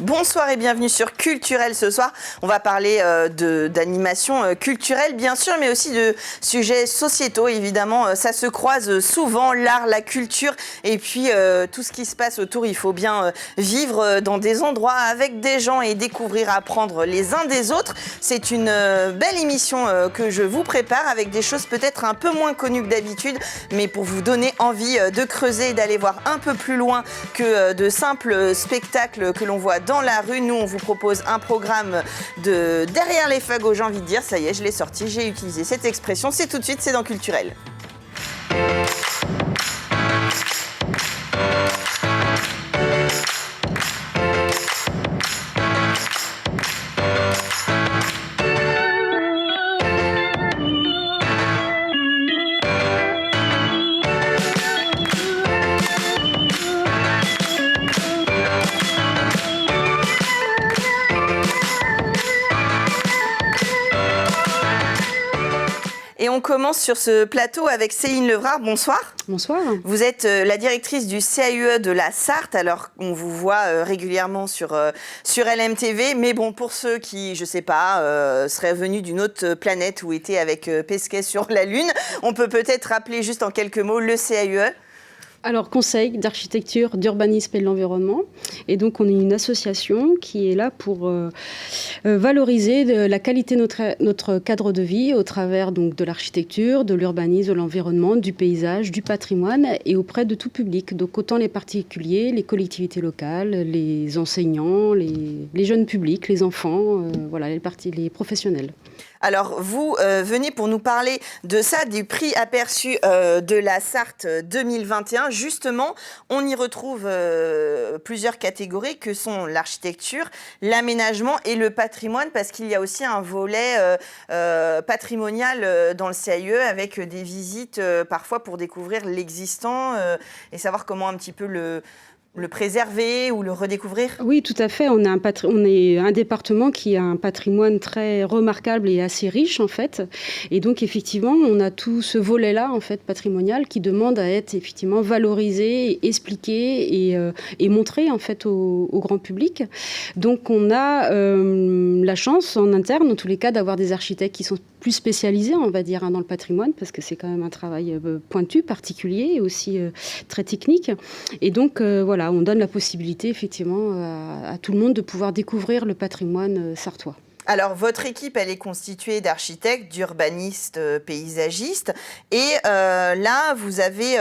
Bonsoir et bienvenue sur Culturel ce soir. On va parler d'animation culturelle bien sûr, mais aussi de sujets sociétaux. Évidemment, ça se croise souvent, l'art, la culture et puis tout ce qui se passe autour. Il faut bien vivre dans des endroits avec des gens et découvrir, apprendre les uns des autres. C'est une belle émission que je vous prépare avec des choses peut-être un peu moins connues que d'habitude, mais pour vous donner envie de creuser et d'aller voir un peu plus loin que de simples spectacles que l'on voit dans la rue. Nous, on vous propose un programme de derrière les fagots, j'ai envie de dire. Ça y est, je l'ai sorti, j'ai utilisé cette expression. C'est tout de suite, c'est dans Culturel. Et on commence sur ce plateau avec Céline Levrard. Bonsoir. Bonsoir. Vous êtes la directrice du CAUE de la Sarthe. Alors, on vous voit régulièrement sur LMTV. Mais bon, pour ceux qui, je sais pas, seraient venus d'une autre planète ou étaient avec Pesquet sur la Lune, on peut peut-être rappeler juste en quelques mots le CAUE. Alors, Conseil d'architecture, d'urbanisme et de l'environnement. Et donc, on est une association qui est là pour valoriser la qualité de notre cadre de vie au travers donc, de l'architecture, de l'urbanisme, de l'environnement, du paysage, du patrimoine et auprès de tout public. Donc, autant les particuliers, les collectivités locales, les enseignants, les jeunes publics, les enfants, voilà, les professionnels. Alors, vous venez pour nous parler de ça, du prix aperçu de la Sarthe 2021. Justement, on y retrouve plusieurs catégories que sont l'architecture, l'aménagement et le patrimoine, parce qu'il y a aussi un volet patrimonial dans le CAUE avec des visites parfois pour découvrir l'existant et savoir comment un petit peu le préserver ou le redécouvrir? Oui, tout à fait. On est un département qui a un patrimoine très remarquable et assez riche, en fait. Et donc, effectivement, on a tout ce volet-là, en fait, patrimonial, qui demande à être, effectivement, valorisé, expliqué et montré, en fait, au grand public. Donc, on a la chance, en interne, en tous les cas, d'avoir des architectes qui sont plus spécialisés, on va dire, dans le patrimoine, parce que c'est quand même un travail pointu, particulier et aussi très technique. Et donc, voilà, on donne la possibilité, effectivement, à tout le monde de pouvoir découvrir le patrimoine sartois. Alors, votre équipe, elle est constituée d'architectes, d'urbanistes, paysagistes. Et là, vous avez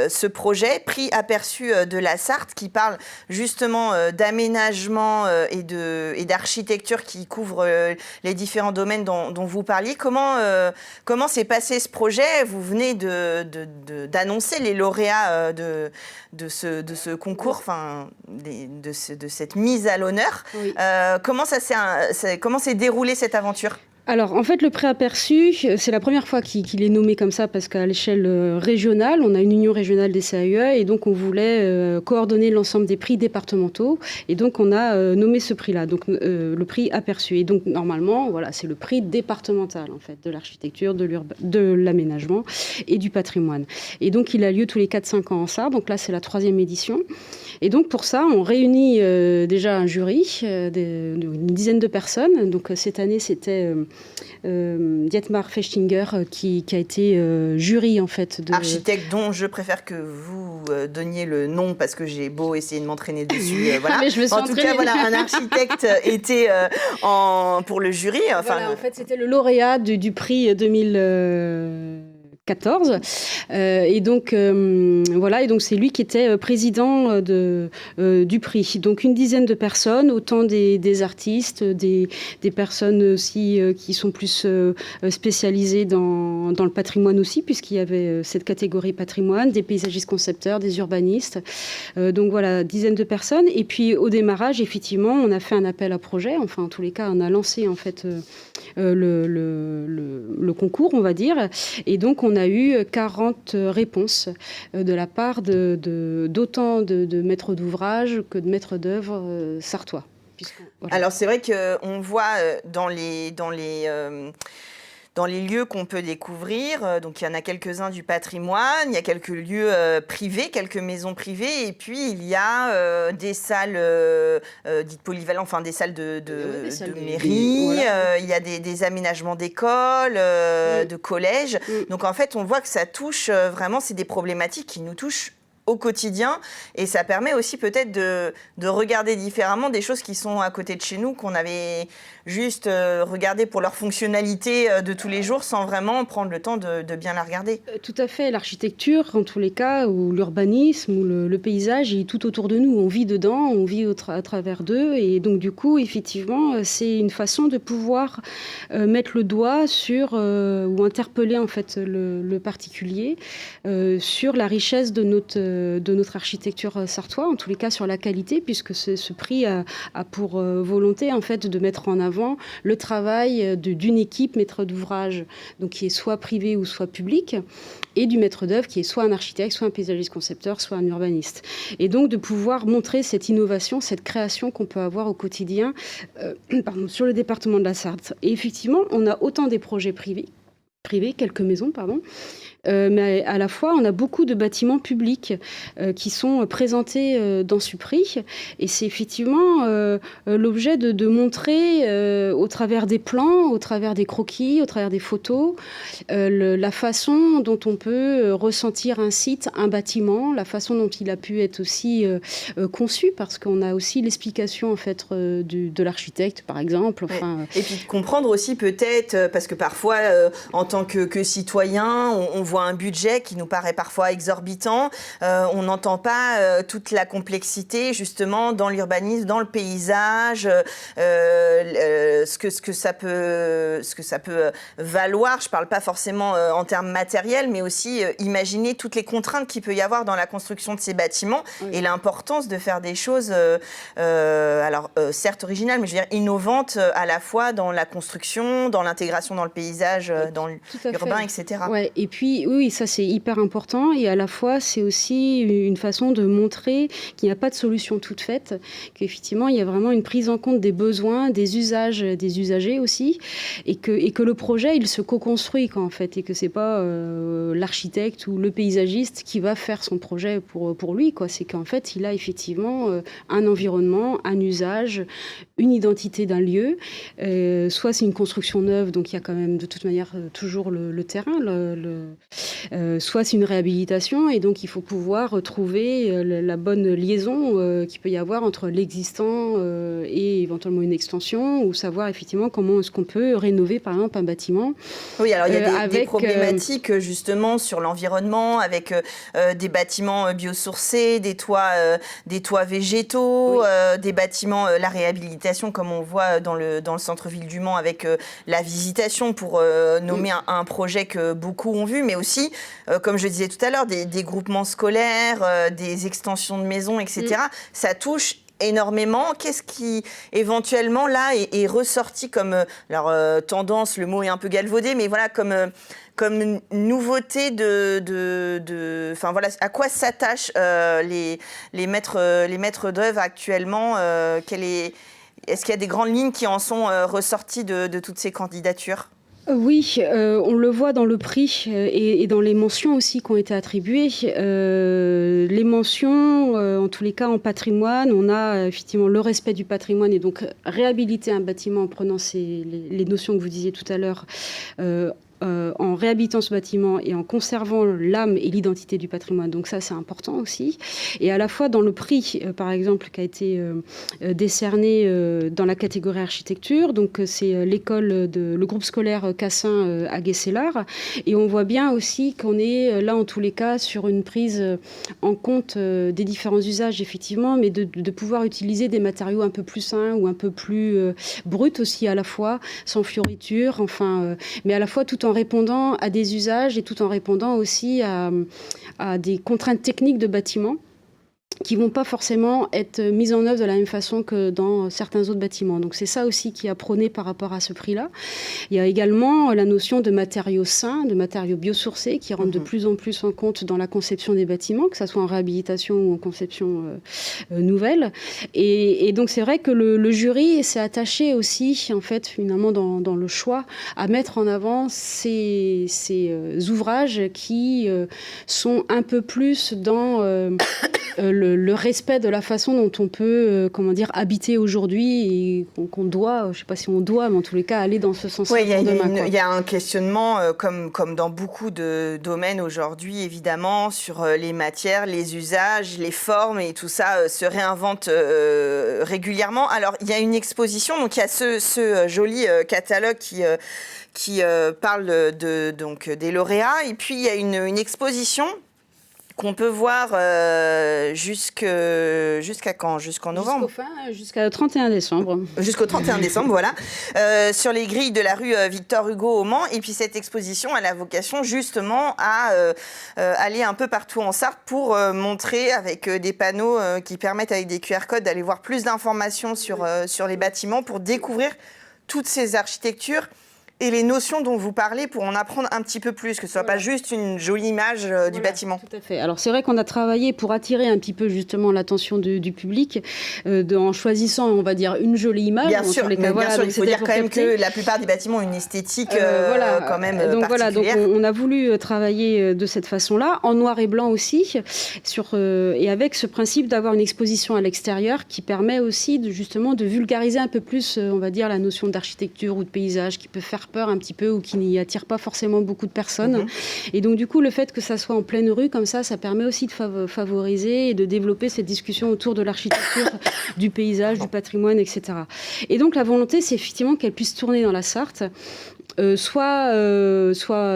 ce projet, prix aperçu de la Sarthe, qui parle justement d'aménagement et d'architecture qui couvre les différents domaines dont vous parliez. Comment s'est passé ce projet? Vous venez d'annoncer les lauréats de ce concours, enfin, de cette mise à l'honneur. Oui. Comment s'est déroulée cette aventure? Alors, en fait, le prix aperçu, c'est la première fois qu'il est nommé comme ça parce qu'à l'échelle régionale, on a une union régionale des CAUE et donc on voulait coordonner l'ensemble des prix départementaux et donc on a nommé ce prix-là, donc le prix aperçu. Et donc, normalement, voilà, c'est le prix départemental, en fait, de l'architecture, de l'aménagement et du patrimoine. Et donc, il a lieu tous les 4-5 ans en Sarthe, donc là, c'est la 3e édition. Et donc, pour ça, on réunit déjà un jury d'une dizaine de personnes. Donc, cette année, c'était Dietmar Fechtinger qui a été jury, en fait. Architecte dont je préfère que vous donniez le nom parce que j'ai beau essayer de m'entraîner dessus. Voilà. Mais je me suis en tout cas, voilà, un architecte était pour le jury. Enfin, voilà, en fait, c'était le lauréat du prix 2014. Et donc, voilà, et donc c'est lui qui était président du prix. Donc, une dizaine de personnes, autant des artistes, des personnes aussi qui sont plus spécialisées dans le patrimoine aussi, puisqu'il y avait cette catégorie patrimoine, des paysagistes concepteurs, des urbanistes. Donc, voilà, dizaine de personnes. Et puis, au démarrage, effectivement, on a fait un appel à projet. Enfin, en tous les cas, on a lancé, en fait, le concours, on va dire. Et donc, on a eu 40 réponses de la part d'autant de maîtres d'ouvrage que de maîtres d'œuvre sartois. Voilà. Alors, c'est vrai qu'on voit dans les dans les lieux qu'on peut découvrir. Donc, il y en a quelques-uns du patrimoine, il y a quelques lieux privés, quelques maisons privées, et puis il y a des salles dites polyvalentes, enfin des salles de mairie, voilà. Il y a des aménagements d'écoles, de collèges. Donc, en fait, on voit que ça touche vraiment, c'est des problématiques qui nous touchent au quotidien, et ça permet aussi peut-être de regarder différemment des choses qui sont à côté de chez nous, qu'on avait juste regardé pour leur fonctionnalité de tous les jours, sans vraiment prendre le temps de bien la regarder. Tout à fait, l'architecture, en tous les cas, ou l'urbanisme, ou le paysage, il est tout autour de nous. On vit dedans, on vit à travers d'eux, et donc du coup, effectivement, c'est une façon de pouvoir mettre le doigt sur, ou interpeller en fait le particulier sur la richesse de notre architecture sartoise, en tous les cas sur la qualité, puisque ce prix a pour volonté en fait de mettre en avant le travail d'une équipe maître d'ouvrage, donc qui est soit privé ou soit public, et du maître d'œuvre qui est soit un architecte, soit un paysagiste concepteur, soit un urbaniste. Et donc de pouvoir montrer cette innovation, cette création qu'on peut avoir au quotidien sur le département de la Sarthe. Et effectivement, on a autant des projets privés, quelques maisons, mais à la fois, on a beaucoup de bâtiments publics qui sont présentés dans ce prix. Et c'est effectivement l'objet de montrer au travers des plans, au travers des croquis, au travers des photos, la façon dont on peut ressentir un site, un bâtiment, la façon dont il a pu être aussi conçu, parce qu'on a aussi l'explication en fait, de l'architecte, par exemple. Enfin, ouais. Et puis de comprendre aussi peut-être, parce que parfois, en tant que citoyen, on voit un budget qui nous paraît parfois exorbitant. On n'entend pas toute la complexité justement dans l'urbanisme, dans le paysage, ce que ça peut valoir. Je ne parle pas forcément en termes matériels, mais aussi imaginer toutes les contraintes qu'il peut y avoir dans la construction de ces bâtiments, oui. Et l'importance de faire des choses, certes originales, mais je veux dire innovantes à la fois dans la construction, dans l'intégration dans le paysage, dans l'urbain, etc. Ouais. Et puis, oui, ça c'est hyper important. Et à la fois, c'est aussi une façon de montrer qu'il n'y a pas de solution toute faite, qu'effectivement, il y a vraiment une prise en compte des besoins, des usages, des usagers aussi, et que le projet, il se co-construit, en fait, et que c'est pas l'architecte ou le paysagiste qui va faire son projet pour lui, quoi. C'est qu'en fait, il a effectivement un environnement, un usage, une identité d'un lieu. Soit c'est une construction neuve, donc il y a quand même de toute manière toujours le terrain, soit c'est une réhabilitation, et donc il faut pouvoir trouver la bonne liaison qu'il peut y avoir entre l'existant et éventuellement une extension, ou savoir effectivement comment est-ce qu'on peut rénover par exemple un bâtiment. Oui, alors il y a des problématiques justement sur l'environnement, avec des bâtiments biosourcés, des toits végétaux, oui. Des bâtiments, la réhabilitation comme on voit dans le centre-ville du Mans, avec la visitation pour nommer un projet que beaucoup ont vu, mais aussi, comme je disais tout à l'heure, des groupements scolaires, des extensions de maisons, etc. Ça touche énormément. Qu'est-ce qui éventuellement là est ressorti comme tendance, le mot est un peu galvaudé, mais voilà, comme nouveauté enfin voilà, à quoi s'attachent les maîtres d'œuvre actuellement, est-ce qu'il y a des grandes lignes qui en sont ressorties de toutes ces candidatures ? Oui, on le voit dans le prix et dans les mentions aussi qui ont été attribuées. Les mentions, en tous les cas en patrimoine, on a effectivement le respect du patrimoine, et donc réhabiliter un bâtiment en prenant les notions que vous disiez tout à l'heure, en réhabilitant ce bâtiment et en conservant l'âme et l'identité du patrimoine. Donc ça, c'est important aussi. Et à la fois dans le prix, par exemple, qui a été décerné dans la catégorie architecture, donc c'est le groupe scolaire Cassin à Guescélard. Et on voit bien aussi qu'on est là, en tous les cas, sur une prise en compte des différents usages, effectivement, mais de pouvoir utiliser des matériaux un peu plus sains ou un peu plus bruts aussi, à la fois, sans fioritures, enfin, mais à la fois tout en répondant à des usages et tout en répondant aussi à des contraintes techniques de bâtiment. qui ne vont pas forcément être mises en œuvre de la même façon que dans certains autres bâtiments. Donc c'est ça aussi qui a prôné par rapport à ce prix-là. Il y a également la notion de matériaux sains, de matériaux biosourcés qui rentrent de plus en plus en compte dans la conception des bâtiments, que ce soit en réhabilitation ou en conception nouvelle. Et donc c'est vrai que le jury s'est attaché aussi, en fait, finalement, dans le choix, à mettre en avant ces ouvrages qui sont un peu plus dans le respect de la façon dont on peut habiter aujourd'hui et qu'on doit, je ne sais pas si on doit, mais en tous les cas, aller dans ce sens-là. Oui, il y a un questionnement, comme dans beaucoup de domaines aujourd'hui, évidemment, sur les matières, les usages, les formes, et tout ça se réinvente régulièrement. Alors, il y a une exposition, donc il y a ce joli catalogue qui parle des lauréats, et puis il y a une exposition qu'on peut voir jusqu'à quand? Jusqu'en novembre? Jusqu'au 31 décembre. Jusqu'au 31 décembre, voilà. Sur les grilles de la rue Victor Hugo au Mans. Et puis cette exposition, elle a vocation justement à aller un peu partout en Sarthe pour montrer avec des panneaux qui permettent avec des QR codes d'aller voir plus d'informations sur les bâtiments pour découvrir toutes ces architectures et les notions dont vous parlez pour en apprendre un petit peu plus, que ce ne soit pas juste une jolie image du bâtiment. Tout à fait. Alors c'est vrai qu'on a travaillé pour attirer un petit peu justement l'attention du public en choisissant, on va dire, une jolie image. Bien sûr, il faut dire quand même que la plupart des bâtiments ont une esthétique quand même donc particulière. Donc on a voulu travailler de cette façon-là, en noir et blanc aussi, et avec ce principe d'avoir une exposition à l'extérieur qui permet aussi justement de vulgariser un peu plus, on va dire, la notion d'architecture ou de paysage qui peut faire peur un petit peu ou qui n'y attire pas forcément beaucoup de personnes. Et donc du coup, le fait que ça soit en pleine rue comme ça permet aussi de favoriser et de développer cette discussion autour de l'architecture, du paysage, du patrimoine, etc. Et donc la volonté, c'est effectivement qu'elle puisse tourner dans la Sarthe. Soit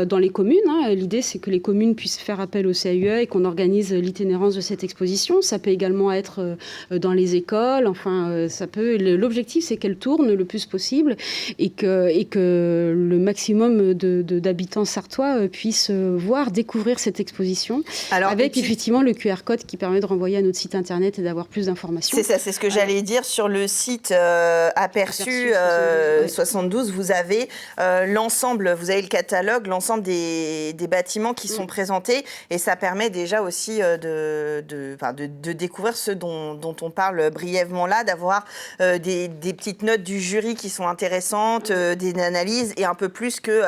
dans les communes. L'idée, c'est que les communes puissent faire appel au CAUE et qu'on organise l'itinérance de cette exposition. Ça peut également être dans les écoles. Enfin, l'objectif, c'est qu'elle tourne le plus possible et que le maximum d'habitants sartois puissent découvrir cette exposition. Alors, avec effectivement le QR code qui permet de renvoyer à notre site internet et d'avoir plus d'informations. C'est ça, c'est ce que j'allais dire. Sur le site Aperçu 72, vous avez l'ensemble, vous avez le catalogue, l'ensemble des bâtiments qui sont présentés, et ça permet déjà aussi de découvrir ceux dont on parle brièvement là, d'avoir des petites notes du jury qui sont intéressantes, des analyses, et un peu plus que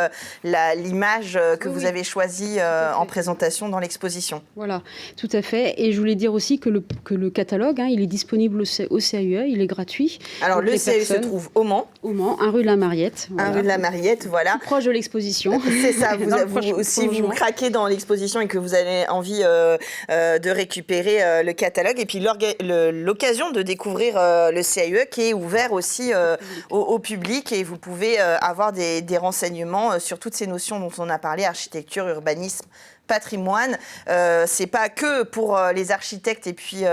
l'image que vous avez choisie en présentation dans l'exposition. Voilà, tout à fait. Et je voulais dire aussi que le catalogue, il est disponible au CAUE, il est gratuit. Alors le CAUE se trouve au Mans. Au Mans, 1 rue de la Mariette. Voilà. 1 rue de la Mariette, voilà. Tout proche de l'exposition. C'est ça, si vous craquez dans l'exposition et que vous avez envie de récupérer le catalogue, et puis l'occasion de découvrir le CAUE qui est ouvert aussi au public, et vous pouvez avoir des renseignements sur toutes ces notions dont on a parlé, architecture, urbanisme, patrimoine. C'est pas que pour les architectes et puis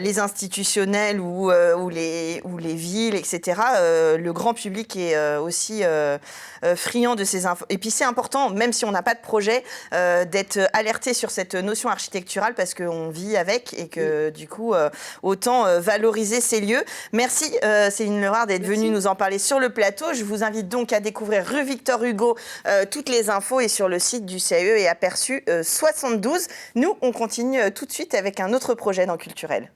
les institutionnels ou les villes, etc. Le grand public est aussi friand de ces infos. Et puis c'est important, même si on n'a pas de projet, d'être alerté sur cette notion architecturale, parce qu'on vit avec, et que du coup, autant valoriser ces lieux. Merci Céline Leroy d'être venue nous en parler sur le plateau. Je vous invite donc à découvrir rue Victor Hugo toutes les infos, et sur le site du CAUE et Aperçu 72. Nous, on continue tout de suite avec un autre projet dans Culturel.